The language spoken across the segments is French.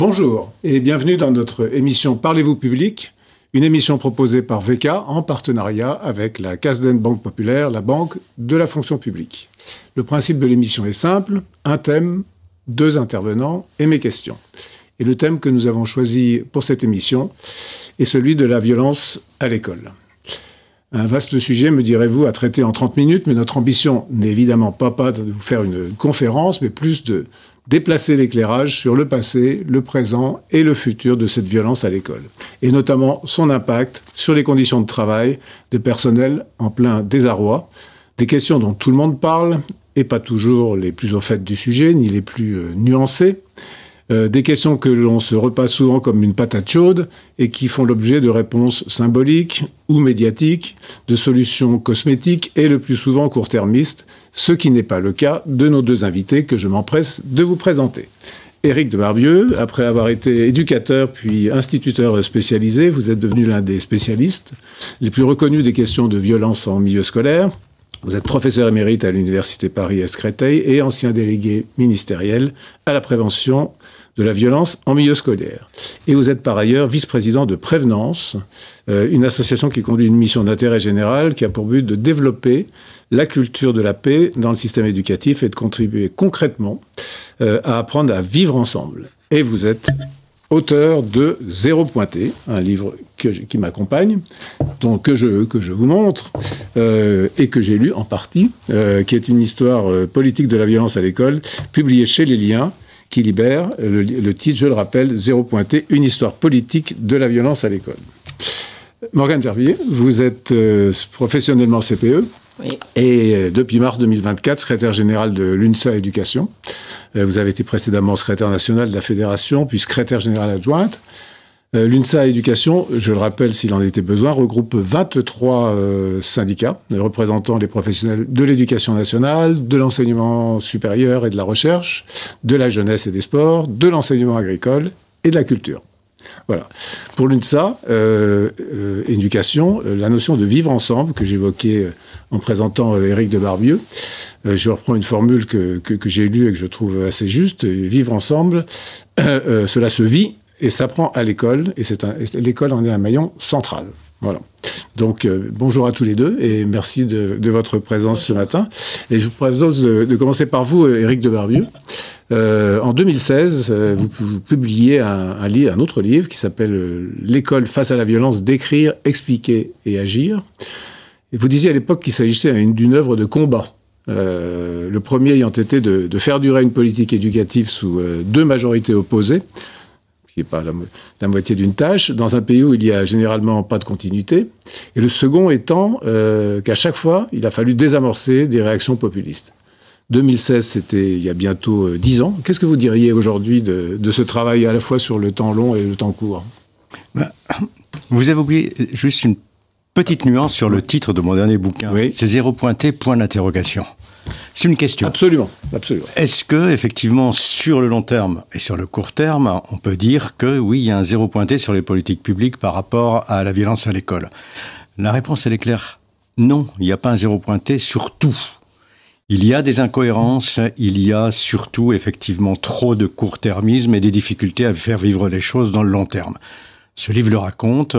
Bonjour et bienvenue dans notre émission Parlez-vous public, une émission proposée par VK en partenariat avec la Casden Banque Populaire, la banque de la fonction publique. Le principe de l'émission est simple, un thème, deux intervenants et mes questions. Et le thème que nous avons choisi pour cette émission est celui de la violence à l'école. Un vaste sujet, me direz-vous, à traiter en 30 minutes, mais notre ambition n'est évidemment pas de vous faire une conférence, mais plus de déplacer l'éclairage sur le passé, le présent et le futur de cette violence à l'école. Et notamment son impact sur les conditions de travail des personnels en plein désarroi. Des questions dont tout le monde parle, et pas toujours les plus au fait du sujet, ni les plus nuancées. Des questions que l'on se repasse souvent comme une patate chaude et qui font l'objet de réponses symboliques ou médiatiques, de solutions cosmétiques et le plus souvent court-termistes, ce qui n'est pas le cas de nos deux invités que je m'empresse de vous présenter. Éric de Barbieux, après avoir été éducateur puis instituteur spécialisé, vous êtes devenu l'un des spécialistes les plus reconnus des questions de violence en milieu scolaire. Vous êtes professeur émérite à l'Université Paris-Est-Créteil et ancien délégué ministériel à la prévention de la violence en milieu scolaire. Et vous êtes par ailleurs vice-président de Prévenance, une association qui conduit une mission d'intérêt général qui a pour but de développer la culture de la paix dans le système éducatif et de contribuer concrètement à apprendre à vivre ensemble. Et vous êtes auteur de Zéro Pointé, un livre qui m'accompagne, que je vous montre, et que j'ai lu en partie, qui est une histoire politique de la violence à l'école, publiée chez Les Liens, qui libère le titre, je le rappelle, Zéro Pointé, une histoire politique de la violence à l'école. Morgane Gervier, vous êtes professionnellement CPE. Oui. Et depuis mars 2024, secrétaire général de l'UNSA Éducation. Vous avez été précédemment secrétaire national de la Fédération, puis secrétaire général adjointe. L'UNSA Éducation, je le rappelle s'il en était besoin, regroupe 23 syndicats représentant les professionnels de l'éducation nationale, de l'enseignement supérieur et de la recherche, de la jeunesse et des sports, de l'enseignement agricole et de la culture. Voilà. Pour l'UNSA, éducation, la notion de vivre ensemble, que j'évoquais en présentant Éric de Barbieux, je reprends une formule que j'ai lue et que je trouve assez juste. Vivre ensemble, cela se vit et s'apprend à l'école, et l'école en est un maillon central. Voilà. Donc, bonjour à tous les deux, et merci de votre présence ce matin. Et je vous propose de commencer par vous, Éric de Barbieux. En 2016, vous publiez un autre livre qui s'appelle « L'école face à la violence, d'écrire, expliquer et agir ». Et vous disiez à l'époque qu'il s'agissait d'une œuvre de combat. Le premier ayant été de faire durer une politique éducative sous deux majorités opposées, qui n'est pas la moitié d'une tâche, dans un pays où il n'y a généralement pas de continuité. Et le second étant qu'à chaque fois, il a fallu désamorcer des réactions populistes. 2016, c'était il y a bientôt 10 ans. Qu'est-ce que vous diriez aujourd'hui de ce travail à la fois sur le temps long et le temps court? Vous avez oublié juste une petite nuance sur le titre de mon dernier bouquin. Oui. C'est Zéro Pointé, point d'interrogation. C'est une question. Absolument, absolument. Est-ce que, effectivement, sur le long terme et sur le court terme, on peut dire que oui, il y a un zéro pointé sur les politiques publiques par rapport à la violence à l'école? La réponse, elle est claire. Non, il n'y a pas un zéro pointé sur tout. Il y a des incohérences, il y a surtout, effectivement, trop de court-termisme et des difficultés à faire vivre les choses dans le long terme. Ce livre le raconte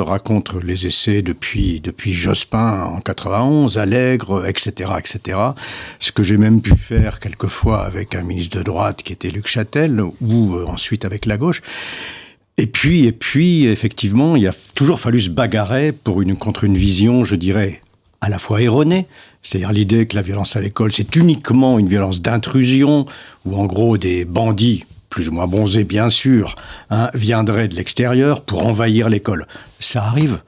les essais depuis Jospin en 91, Allègre, etc., etc. Ce que j'ai même pu faire quelquefois avec un ministre de droite qui était Luc Châtel, ou ensuite avec la gauche. Et puis, effectivement, il a toujours fallu se bagarrer contre une vision, je dirais, à la fois erronée, c'est-à-dire l'idée que la violence à l'école, c'est uniquement une violence d'intrusion, où en gros des bandits, plus ou moins bronzés bien sûr, viendraient de l'extérieur pour envahir l'école. Ça arrive,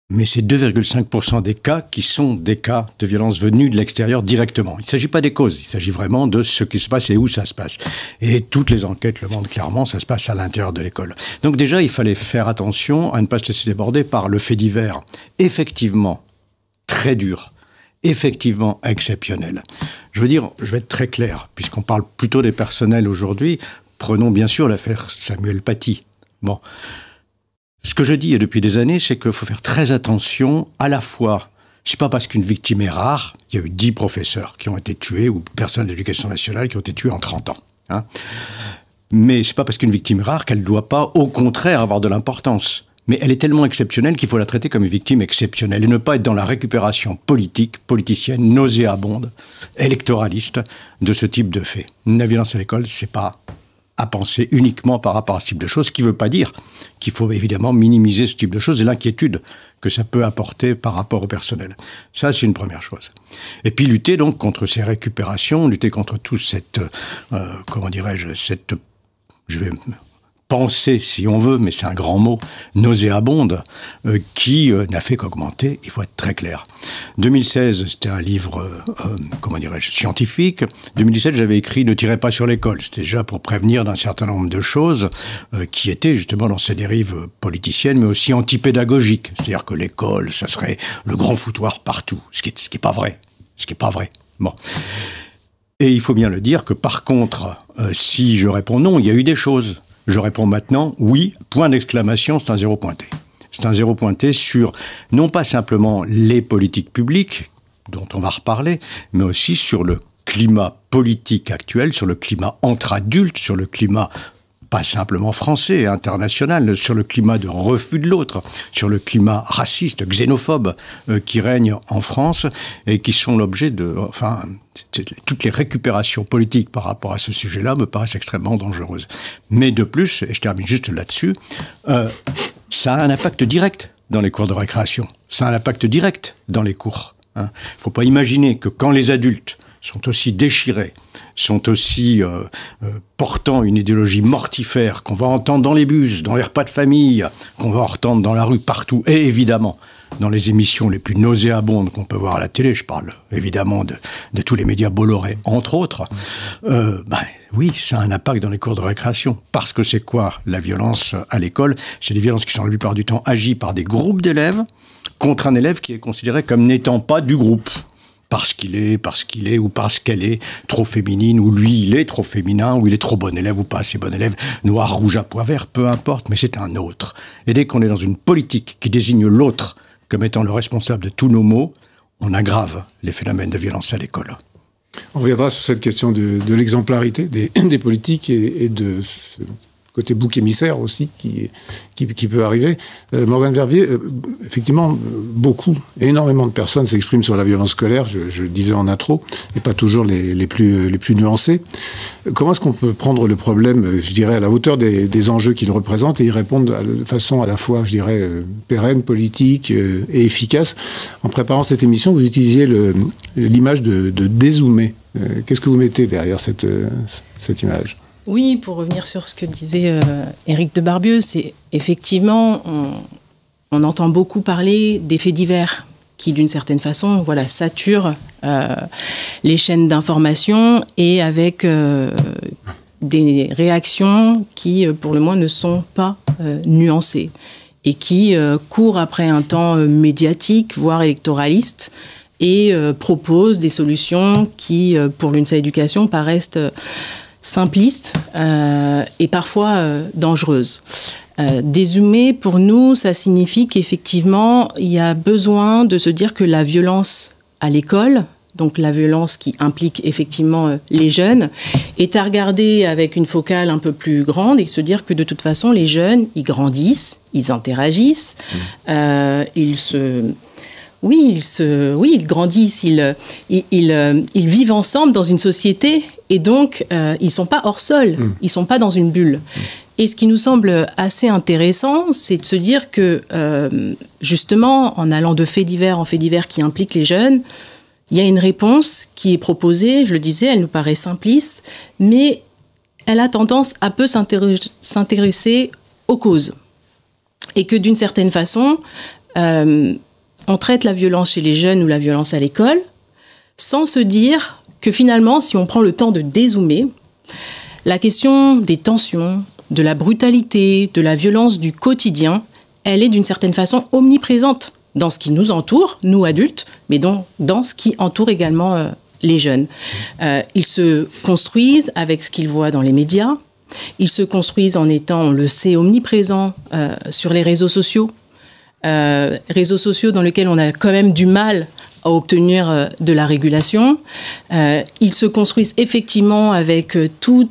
mais c'est 2,5% des cas qui sont des cas de violence venus de l'extérieur directement. Il ne s'agit pas des causes, il s'agit vraiment de ce qui se passe et où ça se passe. Et toutes les enquêtes le montrent clairement, ça se passe à l'intérieur de l'école. Donc déjà, il fallait faire attention à ne pas se laisser déborder par le fait divers. Effectivement, très dur, effectivement exceptionnel. Je veux dire, je vais être très clair, puisqu'on parle plutôt des personnels aujourd'hui, prenons bien sûr l'affaire Samuel Paty. Bon, ce que je dis depuis des années, c'est qu'il faut faire très attention à la fois, c'est pas parce qu'une victime est rare, il y a eu 10 professeurs qui ont été tués, ou personnes de l'éducation nationale qui ont été tués en 30 ans. Mais c'est pas parce qu'une victime est rare qu'elle ne doit pas, au contraire, avoir de l'importance. Mais elle est tellement exceptionnelle qu'il faut la traiter comme une victime exceptionnelle et ne pas être dans la récupération politique, politicienne, nauséabonde, électoraliste de ce type de fait. La violence à l'école, c'est pas à penser uniquement par rapport à ce type de choses, ce qui ne veut pas dire qu'il faut évidemment minimiser ce type de choses et l'inquiétude que ça peut apporter par rapport au personnel. Ça, c'est une première chose. Et puis lutter donc contre ces récupérations, lutter contre toute cette, je vais penser, si on veut, mais c'est un grand mot, nauséabonde, qui n'a fait qu'augmenter, il faut être très clair. 2016, c'était un livre, scientifique. 2017, j'avais écrit « Ne tirez pas sur l'école ». C'était déjà pour prévenir d'un certain nombre de choses qui étaient justement dans ces dérives politiciennes, mais aussi antipédagogiques. C'est-à-dire que l'école, ça serait le grand foutoir partout, ce qui est pas vrai. Ce qui est pas vrai. Bon. Et il faut bien le dire que par contre, si je réponds non, il y a eu des choses. Je réponds maintenant, oui, point d'exclamation, c'est un zéro pointé. C'est un zéro pointé sur, non pas simplement les politiques publiques, dont on va reparler, mais aussi sur le climat politique actuel, sur le climat entre adultes, sur le climat pas simplement français, international, sur le climat de refus de l'autre, sur le climat raciste, xénophobe qui règne en France et qui sont l'objet de... Enfin, toutes les récupérations politiques par rapport à ce sujet-là me paraissent extrêmement dangereuses. Mais de plus, et je termine juste là-dessus, ça a un impact direct dans les cours de récréation. Ça a un impact direct dans les cours. Il ne faut pas imaginer que quand les adultes sont aussi déchirés, sont aussi portant une idéologie mortifère qu'on va entendre dans les bus, dans les repas de famille, qu'on va entendre dans la rue partout, et évidemment dans les émissions les plus nauséabondes qu'on peut voir à la télé, je parle évidemment de tous les médias Bolloré, entre autres, oui, ça a un impact dans les cours de récréation. Parce que c'est quoi la violence à l'école? C'est des violences qui sont la plupart du temps agies par des groupes d'élèves contre un élève qui est considéré comme n'étant pas du groupe. Parce qu'il est, ou parce qu'elle est trop féminine, ou lui, il est trop féminin, ou il est trop bon élève, ou pas assez bon élève, noir, rouge à pois vert, peu importe, mais c'est un autre. Et dès qu'on est dans une politique qui désigne l'autre comme étant le responsable de tous nos maux, on aggrave les phénomènes de violence à l'école. On reviendra sur cette question de l'exemplarité des politiques et de ce côté bouc émissaire aussi qui peut arriver. Morgane Verbier, effectivement, énormément de personnes s'expriment sur la violence scolaire, je le disais en intro, et pas toujours les plus nuancées. Comment est-ce qu'on peut prendre le problème, je dirais, à la hauteur des enjeux qu'il représente et y répondre de façon à la fois, je dirais, pérenne, politique et efficace? En préparant cette émission, vous utilisiez l'image de dézoomer. Qu'est-ce que vous mettez derrière cette image ? Oui, pour revenir sur ce que disait Éric de Barbieux, c'est effectivement, on entend beaucoup parler des faits divers qui, d'une certaine façon, voilà, saturent les chaînes d'information et avec des réactions qui, pour le moins, ne sont pas nuancées et qui courent après un temps médiatique, voire électoraliste, et proposent des solutions qui, pour l'UNSA Éducation, paraissent simplistes et parfois dangereuses. Dézoomer, pour nous, ça signifie qu'effectivement, il y a besoin de se dire que la violence à l'école, donc la violence qui implique effectivement les jeunes, est à regarder avec une focale un peu plus grande et se dire que de toute façon, les jeunes, ils grandissent, ils interagissent, ils grandissent, ils vivent ensemble dans une société et donc ils ne sont pas hors sol, ils ne sont pas dans une bulle. Et ce qui nous semble assez intéressant, c'est de se dire que justement, en allant de faits divers en faits divers qui impliquent les jeunes, il y a une réponse qui est proposée, je le disais, elle nous paraît simpliste, mais elle a tendance à peu s'intéresser aux causes. Et que d'une certaine façon, on traite la violence chez les jeunes ou la violence à l'école, sans se dire que finalement, si on prend le temps de dézoomer, la question des tensions, de la brutalité, de la violence du quotidien, elle est d'une certaine façon omniprésente dans ce qui nous entoure, nous adultes, mais dans ce qui entoure également les jeunes. Ils se construisent avec ce qu'ils voient dans les médias, ils se construisent en étant, on le sait, omniprésents sur les réseaux sociaux dans lesquels on a quand même du mal à obtenir de la régulation. Ils se construisent effectivement avec tout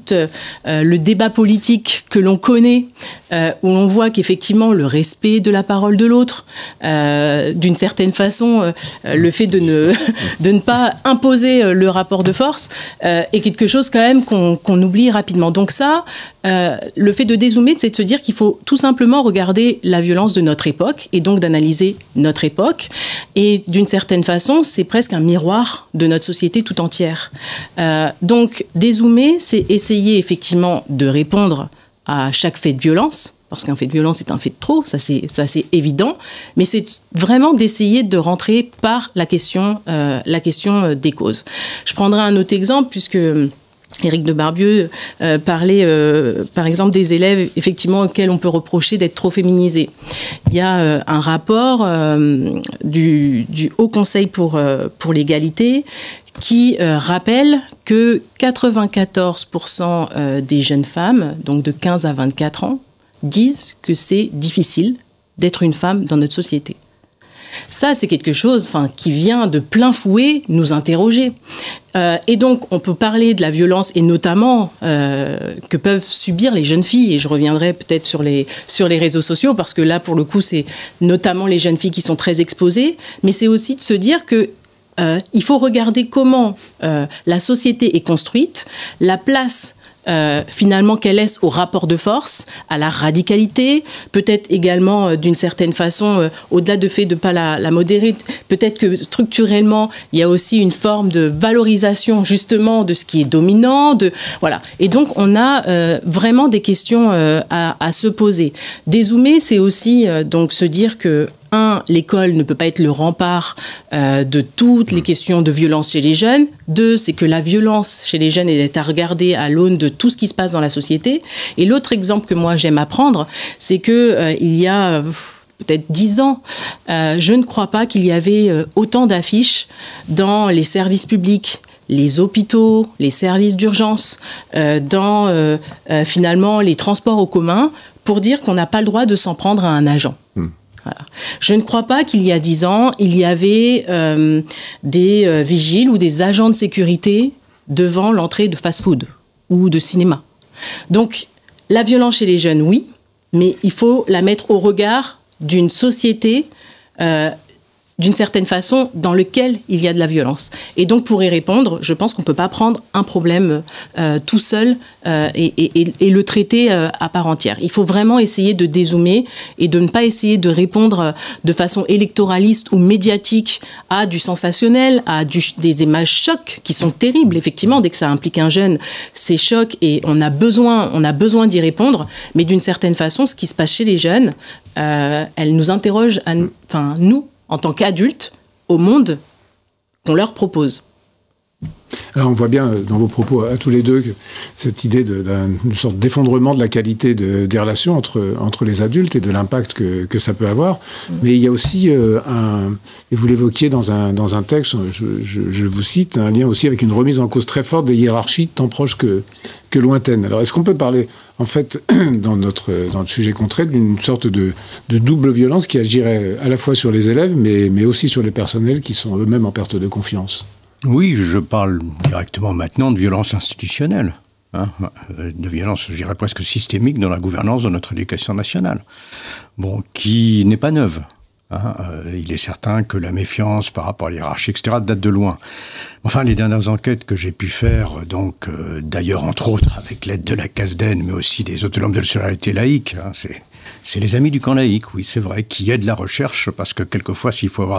le débat politique que l'on connaît, où l'on voit qu'effectivement le respect de la parole de l'autre, d'une certaine façon, le fait de ne pas imposer le rapport de force est quelque chose quand même qu'on oublie rapidement. Donc ça, le fait de dézoomer, c'est de se dire qu'il faut tout simplement regarder la violence de notre époque et donc d'analyser notre époque. Et d'une certaine façon, c'est presque un miroir de notre société tout entière. Donc dézoomer, c'est essayer effectivement de répondre à chaque fait de violence, parce qu'un fait de violence est un fait de trop, ça c'est évident, mais c'est vraiment d'essayer de rentrer par la question des causes. Je prendrai un autre exemple, puisque Éric de Barbieux parlait, par exemple, des élèves effectivement auxquels on peut reprocher d'être trop féminisés. Il y a un rapport du Haut Conseil pour l'égalité qui rappelle que 94% des jeunes femmes, donc de 15 à 24 ans, disent que c'est difficile d'être une femme dans notre société. Ça, c'est quelque chose qui vient de plein fouet nous interroger. Et donc, on peut parler de la violence, et notamment que peuvent subir les jeunes filles. Et je reviendrai peut-être sur les réseaux sociaux, parce que là, pour le coup, c'est notamment les jeunes filles qui sont très exposées. Mais c'est aussi de se dire que il faut regarder comment la société est construite, la place finalement qu'elle laisse au rapport de force, à la radicalité, peut-être également d'une certaine façon, au-delà du fait de ne pas la modérer, peut-être que structurellement, il y a aussi une forme de valorisation justement de ce qui est dominant. Voilà. Et donc, on a vraiment des questions à se poser. Dézoomer, c'est aussi donc se dire que l'école ne peut pas être le rempart de toutes les questions de violence chez les jeunes. 2, c'est que la violence chez les jeunes est à regarder à l'aune de tout ce qui se passe dans la société. Et l'autre exemple que moi j'aime apprendre, c'est que il y a peut-être 10 ans, je ne crois pas qu'il y avait autant d'affiches dans les services publics, les hôpitaux, les services d'urgence, dans finalement les transports en commun, pour dire qu'on n'a pas le droit de s'en prendre à un agent. Voilà. Je ne crois pas qu'il y a 10 ans, il y avait des vigiles ou des agents de sécurité devant l'entrée de fast-food ou de cinéma. Donc, la violence chez les jeunes, oui, mais il faut la mettre au regard d'une société, d'une certaine façon, dans lequel il y a de la violence. Et donc, pour y répondre, je pense qu'on ne peut pas prendre un problème tout seul et le traiter à part entière. Il faut vraiment essayer de dézoomer et de ne pas essayer de répondre de façon électoraliste ou médiatique à du sensationnel, à des images chocs qui sont terribles. Effectivement, dès que ça implique un jeune, c'est choc et on a besoin d'y répondre. Mais d'une certaine façon, ce qui se passe chez les jeunes, elle nous interroge, nous, en tant qu'adultes, au monde qu'on leur propose. Alors on voit bien dans vos propos à tous les deux que cette idée d'une sorte d'effondrement de la qualité des relations entre les adultes et de l'impact que ça peut avoir. Mais il y a aussi et vous l'évoquiez dans un texte, je vous cite, un lien aussi avec une remise en cause très forte des hiérarchies tant proches que lointaines. Alors est-ce qu'on peut parler en fait dans le sujet qu'on traite d'une sorte de double violence qui agirait à la fois sur les élèves mais aussi sur les personnels qui sont eux-mêmes en perte de confiance? Oui, je parle directement maintenant de violence institutionnelle, de violence, je dirais presque systémique dans la gouvernance de notre éducation nationale, qui n'est pas neuve. Il est certain que la méfiance par rapport à l'hiérarchie, etc., date de loin. Enfin, les dernières enquêtes que j'ai pu faire, d'ailleurs, entre autres, avec l'aide de la CASDEN, mais aussi des autonomes de la solidarité laïque, c'est les amis du camp laïque, oui, c'est vrai, qui aident la recherche, parce que quelquefois, s'il faut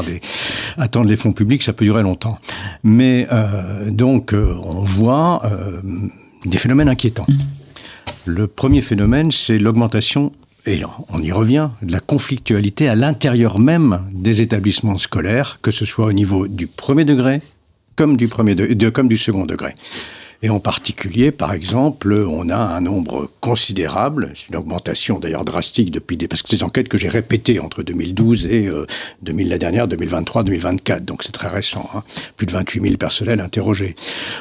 attendre les fonds publics, ça peut durer longtemps. Mais on voit des phénomènes inquiétants. Le premier phénomène, c'est l'augmentation, et on y revient, de la conflictualité à l'intérieur même des établissements scolaires, que ce soit au niveau du premier degré comme du second degré. Et en particulier, par exemple, on a un nombre considérable, c'est une augmentation d'ailleurs drastique parce que ces enquêtes que j'ai répétées entre 2012 et la dernière, 2023-2024, donc c'est très récent, plus de 28 000 personnels interrogés.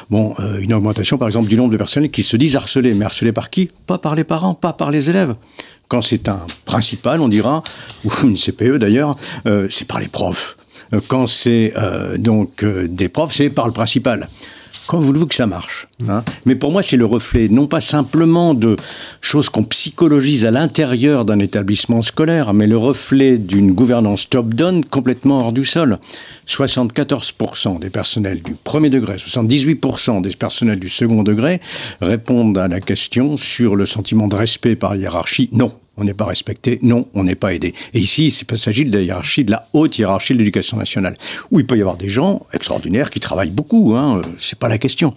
Une augmentation par exemple du nombre de personnels qui se disent harcelés, mais harcelés par qui? Pas par les parents, pas par les élèves. Quand c'est un principal, on dira, ou une CPE d'ailleurs, c'est par les profs. Quand c'est donc des profs, c'est par le principal. Comment voulez-vous que ça marche, hein? Mais pour moi, c'est le reflet, non pas simplement de choses qu'on psychologise à l'intérieur d'un établissement scolaire, mais le reflet d'une gouvernance top-down complètement hors du sol. 74% des personnels du premier degré, 78% des personnels du second degré répondent à la question sur le sentiment de respect par la hiérarchie. Non. On n'est pas respecté, non, on n'est pas aidé. Et ici, il s'agit de la hiérarchie, de la haute hiérarchie de l'éducation nationale, où il peut y avoir des gens extraordinaires qui travaillent beaucoup, hein, c'est pas la question.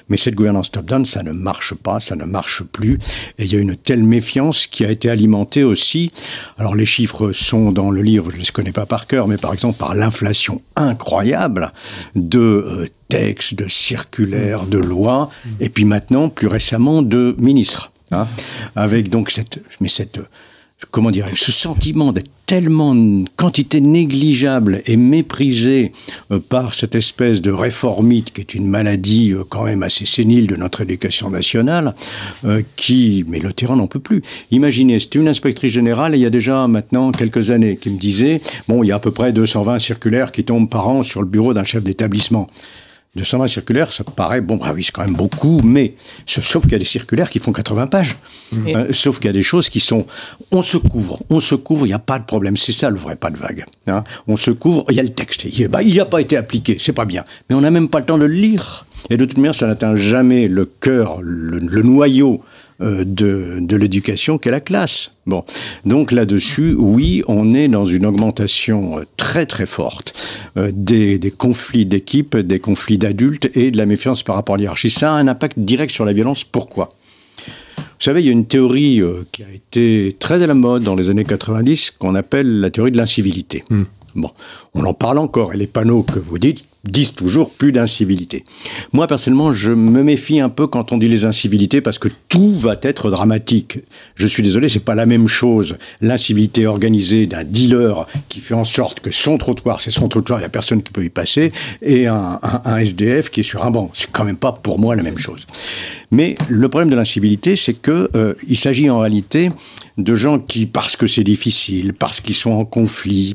Mais cette gouvernance top-down, ça ne marche pas, ça ne marche plus. Et il y a une telle méfiance qui a été alimentée aussi. Alors les chiffres sont dans le livre, je ne les connais pas par cœur, mais par exemple par l'inflation incroyable de textes, de circulaires, de lois, et puis maintenant, plus récemment, de ministres. Hein, avec donc comment dirais-je, ce sentiment d'être tellement une quantité négligeable et méprisée par cette espèce de réformite qui est une maladie quand même assez sénile de notre éducation nationale, mais le terrain n'en peut plus. Imaginez, c'était une inspectrice générale il y a déjà maintenant quelques années qui me disait, bon, il y a à peu près 220 circulaires qui tombent par an sur le bureau d'un chef d'établissement. 220 circulaires, ça paraît, bon, bah oui, c'est quand même beaucoup, mais sauf qu'il y a des circulaires qui font 80 pages. Sauf qu'il y a des choses qui sont... On se couvre, il n'y a pas de problème. C'est ça le vrai pas de vague. Hein. On se couvre, il y a le texte. Il n'a pas été appliqué, c'est pas bien. Mais on n'a même pas le temps de le lire. Et de toute manière, ça n'atteint jamais le cœur, le noyau de l'éducation qu'est la classe. Bon, donc là-dessus, oui, on est dans une augmentation très très forte des conflits d'équipe, des conflits d'adultes et de la méfiance par rapport à l'hiérarchie. Ça a un impact direct sur la violence. Pourquoi ? Vous savez, il y a une théorie qui a été très à la mode dans les années 90 qu'on appelle la théorie de l'incivilité. Bon, on en parle encore, et les panneaux que vous dites disent toujours plus d'incivilité. Moi, personnellement, je me méfie un peu quand on dit les incivilités parce que tout va être dramatique. Je suis désolé, c'est pas la même chose. L'incivilité organisée d'un dealer qui fait en sorte que son trottoir, c'est son trottoir, il n'y a personne qui peut y passer, et un SDF qui est sur un banc. C'est quand même pas pour moi la même chose. Mais le problème de l'incivilité, c'est que il s'agit en réalité de gens qui, parce que c'est difficile, parce qu'ils sont en conflit,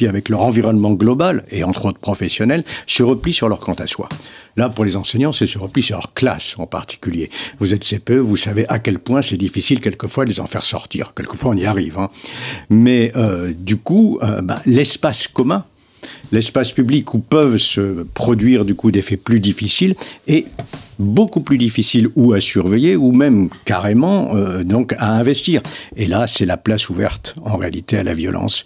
avec leur environnement global, et entre autres professionnel, se replient sur leur quant à soi. Là, pour les enseignants, c'est se replier sur leur classe en particulier. Vous êtes CPE, vous savez à quel point c'est difficile quelquefois de les en faire sortir. Quelquefois, on y arrive. Hein. Mais du coup, l'espace commun, l'espace public où peuvent se produire du coup des faits plus difficiles est beaucoup plus difficile ou à surveiller ou même carrément donc à investir. Et là, c'est la place ouverte en réalité à la violence.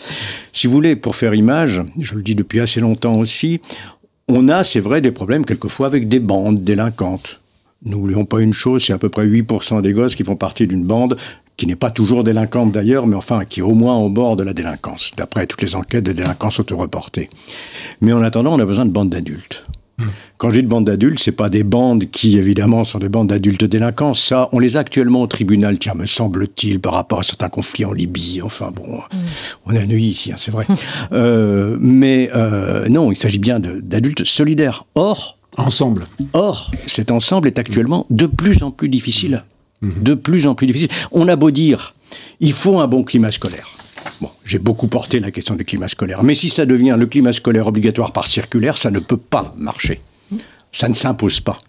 Si vous voulez, pour faire image, je le dis depuis assez longtemps aussi, on a, c'est vrai, des problèmes quelquefois avec des bandes délinquantes. N'oublions pas une chose, c'est à peu près 8% des gosses qui font partie d'une bande qui n'est pas toujours délinquante d'ailleurs, mais enfin qui est au moins au bord de la délinquance, d'après toutes les enquêtes de délinquance autoreportées. Mais en attendant, on a besoin de bandes d'adultes. Quand je dis de bandes d'adultes, c'est pas des bandes qui, évidemment, sont des bandes d'adultes délinquants. Ça, on les a actuellement au tribunal, tiens, me semble-t-il, par rapport à certains conflits en Libye. Enfin, bon, on est à Neuilly ici, hein, c'est vrai. Mais non, il s'agit bien d'adultes solidaires. Or, cet ensemble est actuellement de plus en plus difficile. De plus en plus difficile. On a beau dire, il faut un bon climat scolaire. Bon, j'ai beaucoup porté la question du climat scolaire. Mais si ça devient le climat scolaire obligatoire par circulaire, ça ne peut pas marcher. Ça ne s'impose pas.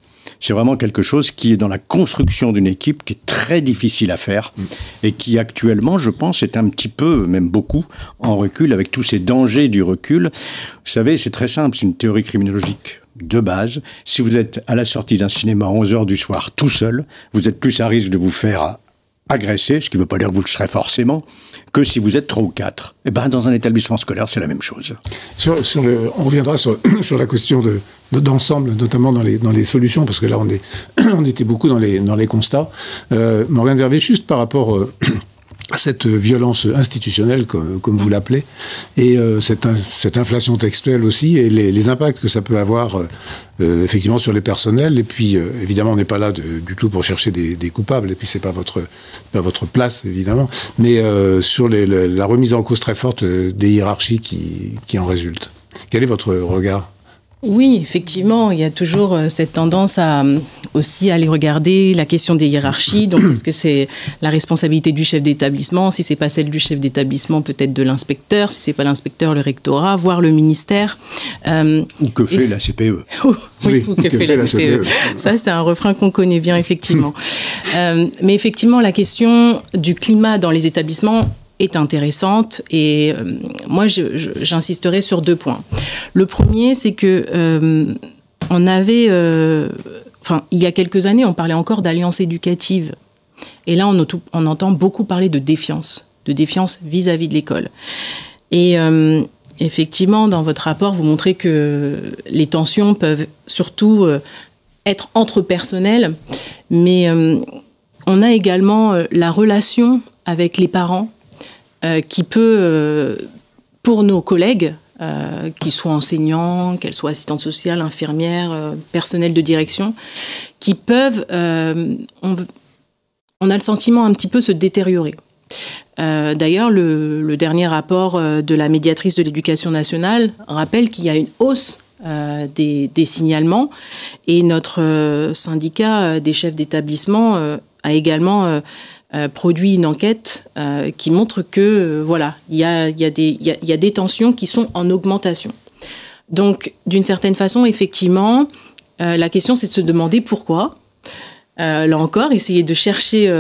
C'est vraiment quelque chose qui est dans la construction d'une équipe qui est très difficile à faire et qui actuellement, je pense, est un petit peu, même beaucoup, en recul avec tous ces dangers du recul. Vous savez, c'est très simple, c'est une théorie criminologique de base. Si vous êtes à la sortie d'un cinéma à 11h du soir tout seul, vous êtes plus à risque de vous faire agresser, ce qui ne veut pas dire que vous le serez forcément, que si vous êtes 3 ou 4. Eh ben, dans un établissement scolaire, c'est la même chose. On reviendra sur la question d'ensemble, notamment dans les solutions, parce que là, on était beaucoup dans les constats. Morgane Vervet, juste par rapport à cette violence institutionnelle, comme vous l'appelez, et cette inflation textuelle aussi, et les impacts que ça peut avoir effectivement sur les personnels. Et puis, évidemment, on n'est pas là du tout pour chercher des coupables, et puis c'est pas votre place, évidemment, mais sur la remise en cause très forte des hiérarchies qui en résultent. Quel est votre regard ? Oui, effectivement, il y a toujours cette tendance à aussi aller regarder la question des hiérarchies. Donc, est-ce que c'est la responsabilité du chef d'établissement? Si c'est pas celle du chef d'établissement, peut-être de l'inspecteur. Si c'est pas l'inspecteur, le rectorat, voire le ministère. Ou que fait la CPE? Oui, ou que fait la CPE. Ça, c'est un refrain qu'on connaît bien, effectivement. Mais effectivement, la question du climat dans les établissements est intéressante et moi j'insisterai sur 2 points. Le premier, c'est que on avait, il y a quelques années, on parlait encore d'alliance éducative et là on entend beaucoup parler de défiance vis-à-vis de l'école. Et effectivement, dans votre rapport, vous montrez que les tensions peuvent surtout être entre personnels, mais on a également la relation avec les parents qui peut, pour nos collègues, qu'ils soient enseignants, qu'elles soient assistantes sociales, infirmières, personnel de direction, qui peuvent, on a le sentiment un petit peu se détériorer. D'ailleurs, le dernier rapport de la médiatrice de l'éducation nationale rappelle qu'il y a une hausse des signalements et notre syndicat des chefs d'établissement a également produit une enquête qui montre que voilà, il y a des tensions qui sont en augmentation. Donc, d'une certaine façon, effectivement, la question c'est de se demander pourquoi. Là encore, essayer de chercher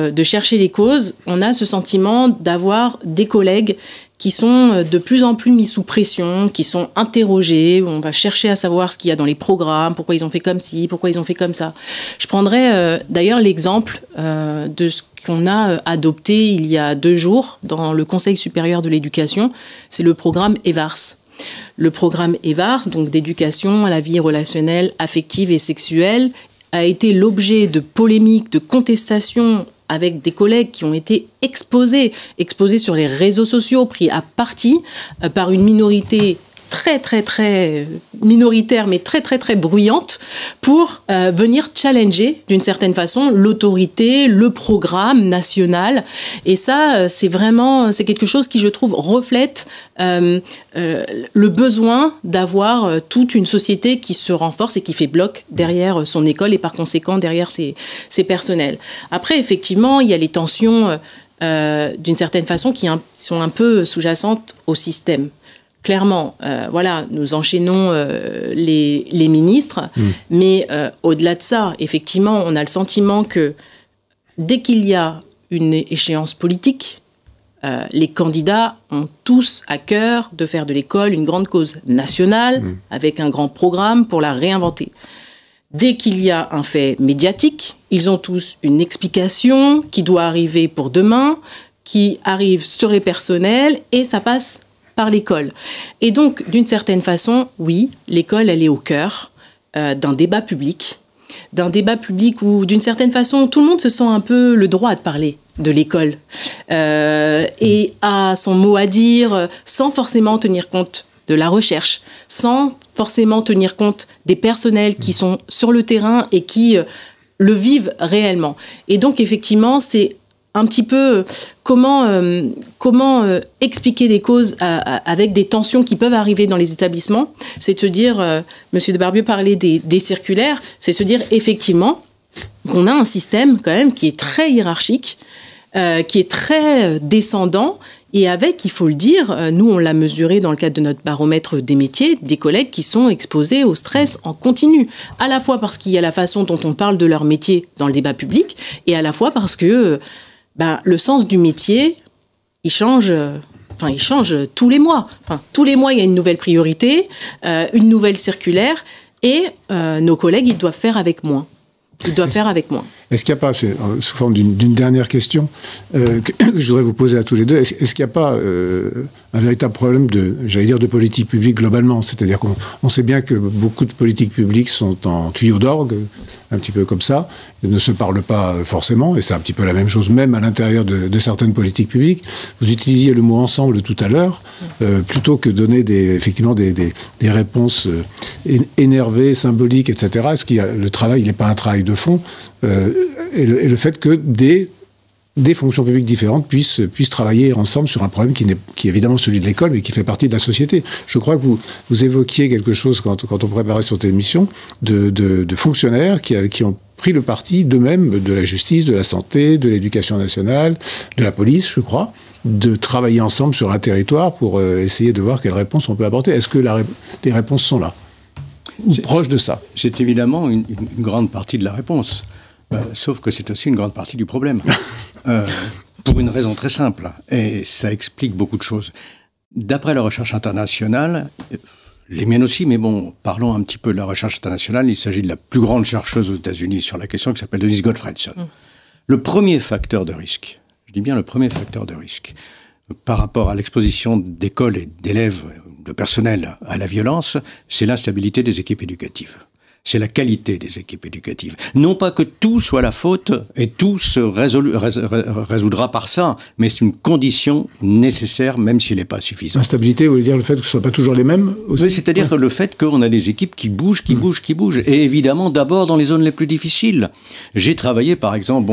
les causes. On a ce sentiment d'avoir des collègues qui sont de plus en plus mis sous pression, qui sont interrogés, où on va chercher à savoir ce qu'il y a dans les programmes, pourquoi ils ont fait comme ci, pourquoi ils ont fait comme ça. Je prendrai d'ailleurs l'exemple de ce qu'on a adopté il y a 2 jours dans le Conseil supérieur de l'éducation, c'est le programme EVARS. Le programme EVARS, donc d'éducation à la vie relationnelle, affective et sexuelle, a été l'objet de polémiques, de contestations avec des collègues qui ont été exposés sur les réseaux sociaux, pris à partie par une minorité très minoritaire, mais très bruyante, pour venir challenger, d'une certaine façon, l'autorité, le programme national. Et ça, c'est quelque chose qui, je trouve, reflète le besoin d'avoir toute une société qui se renforce et qui fait bloc derrière son école et par conséquent derrière ses personnels. Après, effectivement, il y a les tensions, d'une certaine façon, qui sont un peu sous-jacentes au système. Clairement, voilà, nous enchaînons les ministres, mais au-delà de ça, effectivement, on a le sentiment que dès qu'il y a une échéance politique, les candidats ont tous à cœur de faire de l'école une grande cause nationale, avec un grand programme pour la réinventer. Dès qu'il y a un fait médiatique, ils ont tous une explication qui doit arriver pour demain, qui arrive sur les personnels, et ça passe par l'école. Et donc, d'une certaine façon, oui, l'école, elle est au cœur d'un débat public où, d'une certaine façon, tout le monde se sent un peu le droit de parler de l'école et a son mot à dire sans forcément tenir compte de la recherche, sans forcément tenir compte des personnels qui sont sur le terrain et qui le vivent réellement. Et donc, effectivement, c'est un petit peu comment expliquer des causes avec des tensions qui peuvent arriver dans les établissements. C'est de se dire, Monsieur de Barbieux parlait des circulaires, c'est se dire effectivement qu'on a un système quand même qui est très hiérarchique, qui est très descendant, et avec, il faut le dire, nous on l'a mesuré dans le cadre de notre baromètre des métiers, des collègues qui sont exposés au stress en continu, à la fois parce qu'il y a la façon dont on parle de leur métier dans le débat public, et à la fois parce que le sens du métier, il change tous les mois. Enfin, tous les mois, il y a une nouvelle priorité, une nouvelle circulaire, et nos collègues, ils doivent faire avec moins. Est-ce qu'il n'y a pas, sous forme d'une dernière question, que je voudrais vous poser à tous les deux, est-ce qu'il n'y a pas un véritable problème de politique publique globalement? C'est-à-dire qu'on sait bien que beaucoup de politiques publiques sont en tuyau d'orgue, un petit peu comme ça, et ne se parlent pas forcément, et c'est un petit peu la même chose même à l'intérieur de certaines politiques publiques. Vous utilisiez le mot « ensemble » tout à l'heure, plutôt que donner effectivement des réponses énervées, symboliques, etc. Est-ce qu'il y a le travail, il n'est pas un travail de fond, et le fait que dès des fonctions publiques différentes puissent travailler ensemble sur un problème qui est évidemment celui de l'école, mais qui fait partie de la société. Je crois que vous évoquiez quelque chose quand on préparait cette émission de fonctionnaires qui ont pris le parti d'eux-mêmes, de la justice, de la santé, de l'éducation nationale, de la police, je crois, de travailler ensemble sur un territoire pour essayer de voir quelles réponses on peut apporter. Est-ce que les réponses sont là? Ou proches de ça? C'est évidemment une grande partie de la réponse. Sauf que c'est aussi une grande partie du problème. Pour une raison très simple. Et ça explique beaucoup de choses. D'après la recherche internationale, les miennes aussi, mais bon, parlons un petit peu de la recherche internationale. Il s'agit de la plus grande chercheuse aux États-Unis sur la question qui s'appelle Denise Goldfredson. Le premier facteur de risque, je dis bien le premier facteur de risque, par rapport à l'exposition d'écoles et d'élèves, de personnel à la violence, c'est l'instabilité des équipes éducatives. C'est la qualité des équipes éducatives. Non pas que tout soit la faute et tout se résoudra par ça, mais c'est une condition nécessaire, même s'il n'est pas suffisant. Instabilité, vous voulez dire le fait que ce ne soient pas toujours les mêmes aussi? Oui, c'est-à-dire que le fait qu'on a des équipes qui bougent. Et évidemment, d'abord dans les zones les plus difficiles. J'ai travaillé, par exemple,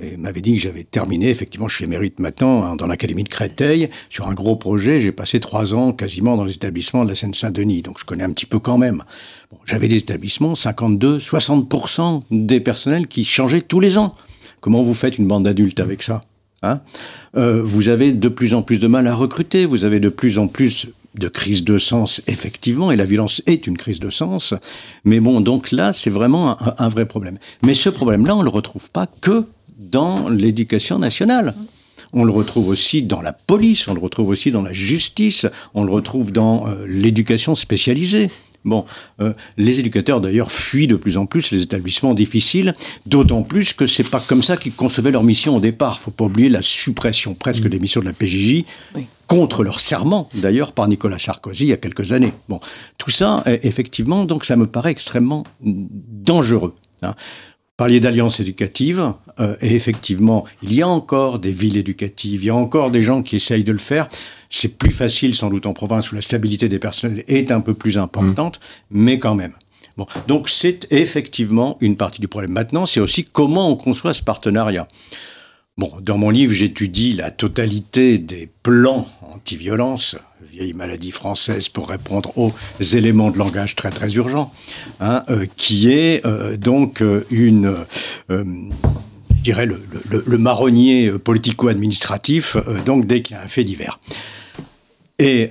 il m'avait dit que j'avais terminé, effectivement, je suis émérite maintenant, dans l'académie de Créteil, sur un gros projet. J'ai passé 3 ans quasiment dans les établissements de la Seine-Saint-Denis, donc je connais un petit peu quand même. Bon, j'avais des établissements, 52-60% des personnels qui changeaient tous les ans. Comment vous faites une bande d'adultes avec ça, hein? Vous avez de plus en plus de mal à recruter, vous avez de plus en plus de crise de sens, effectivement, et la violence est une crise de sens. Mais bon, donc là, c'est vraiment un vrai problème. Mais ce problème-là, on ne le retrouve pas que dans l'éducation nationale. On le retrouve aussi dans la police, on le retrouve aussi dans la justice, on le retrouve dans l'éducation spécialisée. Bon, les éducateurs d'ailleurs fuient de plus en plus les établissements difficiles, d'autant plus que c'est pas comme ça qu'ils concevaient leur mission au départ. Faut pas oublier la suppression presque des missions de la PJJ, contre leur serment d'ailleurs par Nicolas Sarkozy il y a quelques années. Bon, tout ça, effectivement, donc ça me paraît extrêmement dangereux, hein. Vous parliez d'alliances éducatives, et effectivement, il y a encore des villes éducatives, il y a encore des gens qui essayent de le faire. C'est plus facile sans doute en province où la stabilité des personnels est un peu plus importante, mais quand même. Bon, donc c'est effectivement une partie du problème. Maintenant, c'est aussi comment on conçoit ce partenariat. Bon, dans mon livre, j'étudie la totalité des plans anti-violence, vieille maladie française pour répondre aux éléments de langage très très urgents, hein, qui est donc je dirais le marronnier politico-administratif, donc dès qu'il y a un fait divers. Et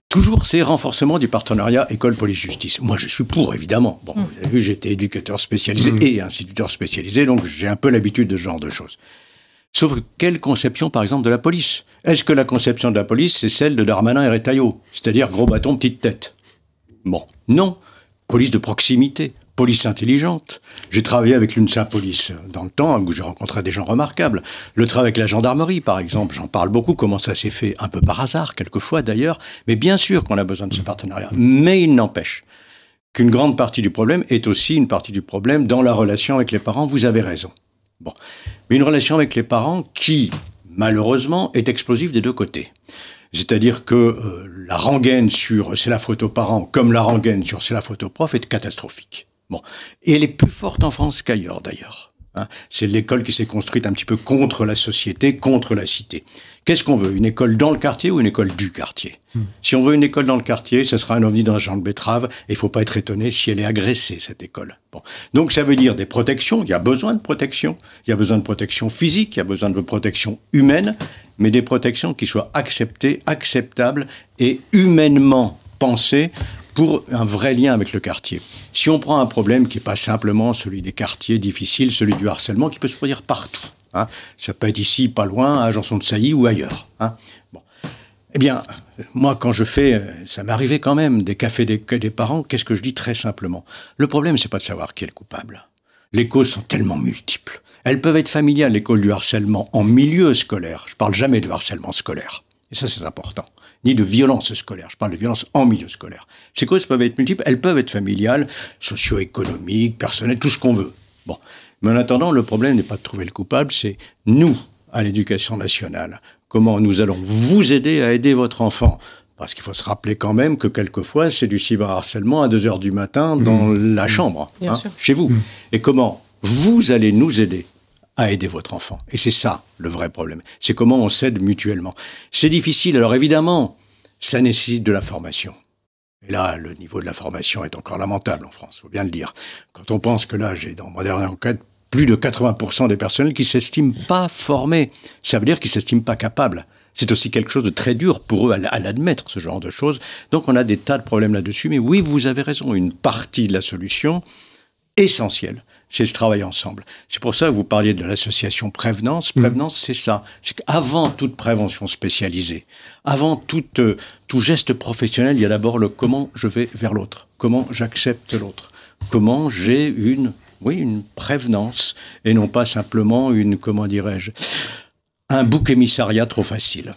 toujours ces renforcements du partenariat école-police-justice. Moi, je suis pour, évidemment. Bon, vous avez vu, j'étais éducateur spécialisé et instituteur spécialisé, donc j'ai un peu l'habitude de ce genre de choses. Sauf que quelle conception, par exemple, de la police? Est-ce que la conception de la police, c'est celle de Darmanin et Retailleau? C'est-à-dire gros bâton, petite tête? Bon, non. Police de proximité, police intelligente. J'ai travaillé avec l'UNSA Police dans le temps, où j'ai rencontré des gens remarquables. Le travail avec la gendarmerie, par exemple, j'en parle beaucoup, comment ça s'est fait, un peu par hasard, quelquefois d'ailleurs. Mais bien sûr qu'on a besoin de ce partenariat. Mais il n'empêche qu'une grande partie du problème est aussi une partie du problème dans la relation avec les parents. Vous avez raison. Bon. Mais une relation avec les parents qui, malheureusement, est explosive des deux côtés. C'est-à-dire que la rengaine sur « c'est la faute aux parents » comme la rengaine sur « c'est la faute aux profs » est catastrophique. Bon. Et elle est plus forte en France qu'ailleurs, d'ailleurs. Hein. C'est l'école qui s'est construite un petit peu contre la société, contre la cité. Qu'est-ce qu'on veut? Une école dans le quartier ou une école du quartier? Si on veut une école dans le quartier, ce sera un ovni dans un champ de betterave, et il ne faut pas être étonné si elle est agressée, cette école. Bon. Donc ça veut dire des protections, il y a besoin de protection, il y a besoin de protection physique, il y a besoin de protection humaine, mais des protections qui soient acceptées, acceptables et humainement pensées pour un vrai lien avec le quartier. Si on prend un problème qui n'est pas simplement celui des quartiers difficiles, celui du harcèlement, qui peut se produire partout, hein. Ça peut être ici, pas loin, à Janson-de-Sailly ou ailleurs. Hein. Bon. Eh bien, moi, quand je fais, ça m'est arrivé quand même, des cafés des parents, qu'est-ce que je dis très simplement? Le problème, c'est pas de savoir qui est le coupable. Les causes sont tellement multiples. Elles peuvent être familiales, les causes du harcèlement, en milieu scolaire. Je parle jamais de harcèlement scolaire. Et ça, c'est important. Ni de violence scolaire. Je parle de violence en milieu scolaire. Ces causes peuvent être multiples. Elles peuvent être familiales, socio-économiques, personnelles, tout ce qu'on veut. Bon. Mais en attendant, le problème n'est pas de trouver le coupable, c'est nous, à l'éducation nationale. Comment nous allons vous aider à aider votre enfant? Parce qu'il faut se rappeler quand même que quelquefois, c'est du cyberharcèlement à 2h du matin dans la chambre, hein, chez vous. Et comment vous allez nous aider à aider votre enfant. Et c'est ça, le vrai problème. C'est comment on s'aide mutuellement. C'est difficile. Alors évidemment, ça nécessite de la formation. Et là, le niveau de la formation est encore lamentable en France, il faut bien le dire. Quand on pense que là, j'ai dans ma dernière enquête, plus de 80% des personnels qui ne s'estiment pas formés. Ça veut dire qu'ils ne s'estiment pas capables. C'est aussi quelque chose de très dur pour eux à l'admettre, ce genre de choses. Donc on a des tas de problèmes là-dessus. Mais oui, vous avez raison, une partie de la solution essentielle, c'est le travail ensemble. C'est pour ça que vous parliez de l'association Prévenance. Prévenance, c'est ça. C'est qu'avant toute prévention spécialisée, avant tout geste professionnel, il y a d'abord le comment je vais vers l'autre, comment j'accepte l'autre, comment j'ai une prévenance et non pas simplement un bouc émissariat trop facile.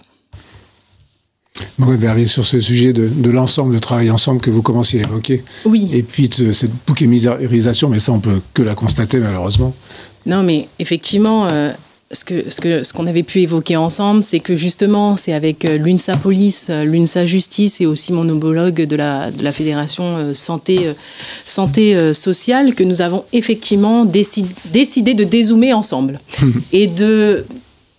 Maurice Verviers, sur ce sujet de l'ensemble, de travail ensemble que vous commenciez à évoquer. Oui. Et puis de cette bouc-émissarisation, mais ça on peut que la constater malheureusement. Non, mais effectivement, ce qu'on avait pu évoquer ensemble, c'est que justement, c'est avec l'UNSA Police, l'UNSA Justice et aussi mon homologue de la Fédération Santé Sociale que nous avons effectivement décidé de dézoomer ensemble et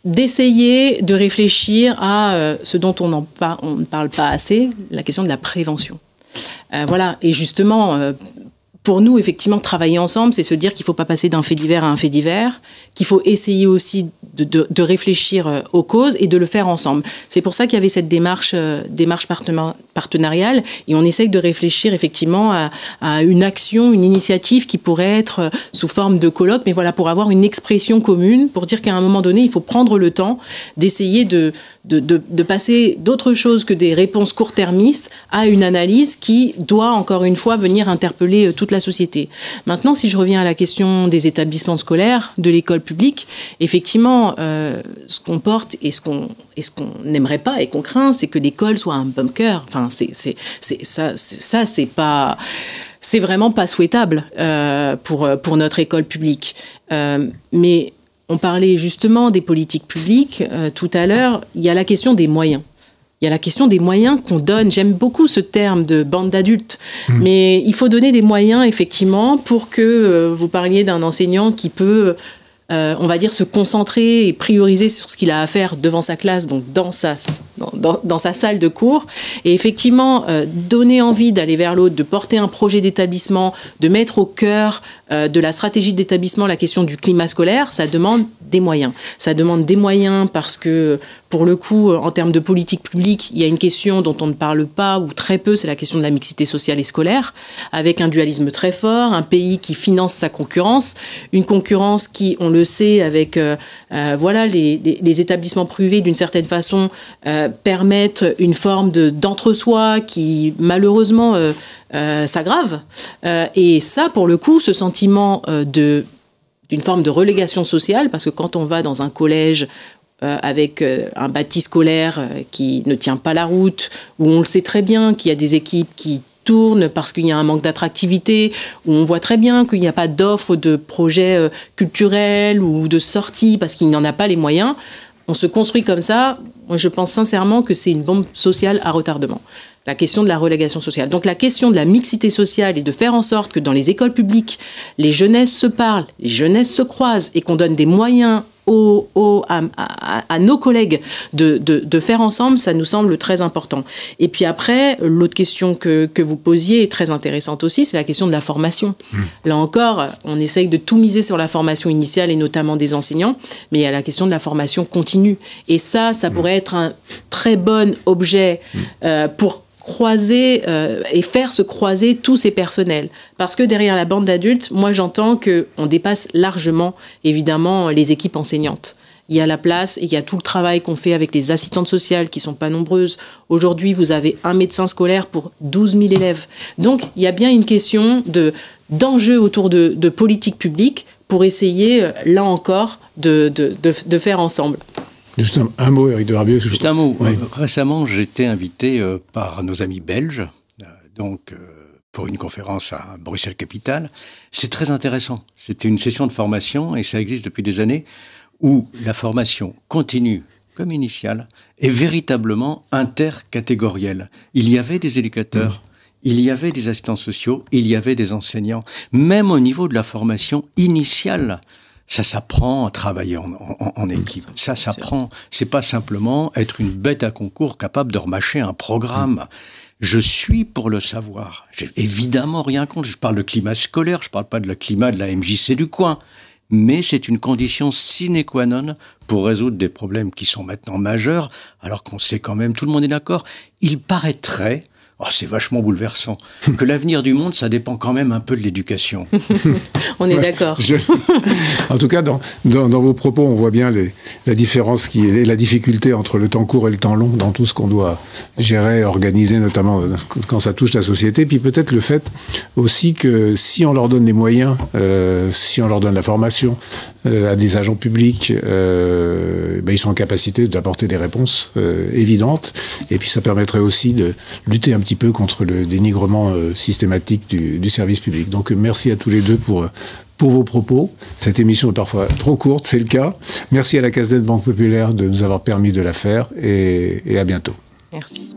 d'essayer de réfléchir à ce dont on ne parle pas assez, la question de la prévention. Voilà, et justement, pour nous, effectivement, travailler ensemble, c'est se dire qu'il ne faut pas passer d'un fait divers à un fait divers, qu'il faut essayer aussi de réfléchir aux causes et de le faire ensemble. C'est pour ça qu'il y avait cette démarche partenariale, et on essaye de réfléchir effectivement à une action, une initiative qui pourrait être sous forme de colloque, mais voilà, pour avoir une expression commune, pour dire qu'à un moment donné, il faut prendre le temps d'essayer de passer d'autre chose que des réponses court-termistes à une analyse qui doit, encore une fois, venir interpeller toute la société. Maintenant, si je reviens à la question des établissements scolaires, de l'école publique, effectivement, ce qu'on porte et ce qu'on n'aimerait pas et qu'on craint, c'est que l'école soit un bunker. Enfin, c'est vraiment pas souhaitable pour notre école publique. Mais on parlait justement des politiques publiques tout à l'heure. Il y a la question des moyens. Il y a la question des moyens qu'on donne. J'aime beaucoup ce terme de bande d'adultes, mais il faut donner des moyens, effectivement, pour que vous parliez d'un enseignant qui peut, on va dire, se concentrer et prioriser sur ce qu'il a à faire devant sa classe, donc dans sa salle de cours, et effectivement donner envie d'aller vers l'autre, de porter un projet d'établissement, de mettre au cœur de la stratégie d'établissement la question du climat scolaire. Ça demande des moyens. Ça demande des moyens parce que, pour le coup, en termes de politique publique, il y a une question dont on ne parle pas ou très peu, c'est la question de la mixité sociale et scolaire, avec un dualisme très fort, un pays qui finance sa concurrence, une concurrence qui, on le sait, avec les établissements privés, d'une certaine façon, permettent une forme d'entre-soi qui, malheureusement, s'aggrave. Et ça, pour le coup, ce sentiment d'une forme de relégation sociale, parce que quand on va dans un collège avec un bâti scolaire qui ne tient pas la route, où on le sait très bien qu'il y a des équipes qui tournent parce qu'il y a un manque d'attractivité, où on voit très bien qu'il n'y a pas d'offre de projets culturels ou de sorties parce qu'il n'y en a pas les moyens, on se construit comme ça. Moi, je pense sincèrement que c'est une bombe sociale à retardement. La question de la relégation sociale. Donc la question de la mixité sociale et de faire en sorte que dans les écoles publiques, les jeunesses se parlent, les jeunesses se croisent et qu'on donne des moyens à nos collègues de faire ensemble, ça nous semble très important. Et puis après, l'autre question que vous posiez est très intéressante aussi, c'est la question de la formation. Là encore, on essaye de tout miser sur la formation initiale et notamment des enseignants, mais il y a la question de la formation continue. Et ça pourrait être un très bon objet pour croiser et faire se croiser tous ces personnels. Parce que derrière la bande d'adultes, moi j'entends qu'on dépasse largement, évidemment, les équipes enseignantes. Il y a la place et il y a tout le travail qu'on fait avec les assistantes sociales qui ne sont pas nombreuses. Aujourd'hui, vous avez un médecin scolaire pour 12 000 élèves. Donc, il y a bien une question d'enjeux autour de politique publique pour essayer, là encore, de faire ensemble. Juste un mot, Éric de Barbieux. Juste un mot. Oui. Récemment, j'ai été invité par nos amis belges, pour une conférence à Bruxelles-Capitale. C'est très intéressant. C'était une session de formation, et ça existe depuis des années, où la formation continue, comme initiale, est véritablement intercatégorielle. Il y avait des éducateurs, il y avait des assistants sociaux, il y avait des enseignants. Même au niveau de la formation initiale, Ça s'apprend à travailler en équipe. Ça s'apprend. C'est pas simplement être une bête à concours capable de remâcher un programme. Je suis pour le savoir. J'ai évidemment rien contre. Je parle de climat scolaire, je parle pas de le climat de la MJC du coin. Mais c'est une condition sine qua non pour résoudre des problèmes qui sont maintenant majeurs, alors qu'on sait quand même, tout le monde est d'accord, il paraîtrait, c'est vachement bouleversant, que l'avenir du monde, ça dépend quand même un peu de l'éducation. On est d'accord. En tout cas, dans vos propos, on voit bien la différence la difficulté entre le temps court et le temps long dans tout ce qu'on doit gérer, organiser, notamment quand ça touche la société. Puis peut-être le fait aussi que si on leur donne les moyens, si on leur donne la formation à des agents publics, ils sont en capacité d'apporter des réponses évidentes. Et puis ça permettrait aussi de lutter un petit peu contre le dénigrement systématique du service public. Donc merci à tous les deux pour vos propos. Cette émission est parfois trop courte, c'est le cas. Merci à la Casdin Banque Populaire de nous avoir permis de la faire et à bientôt. Merci.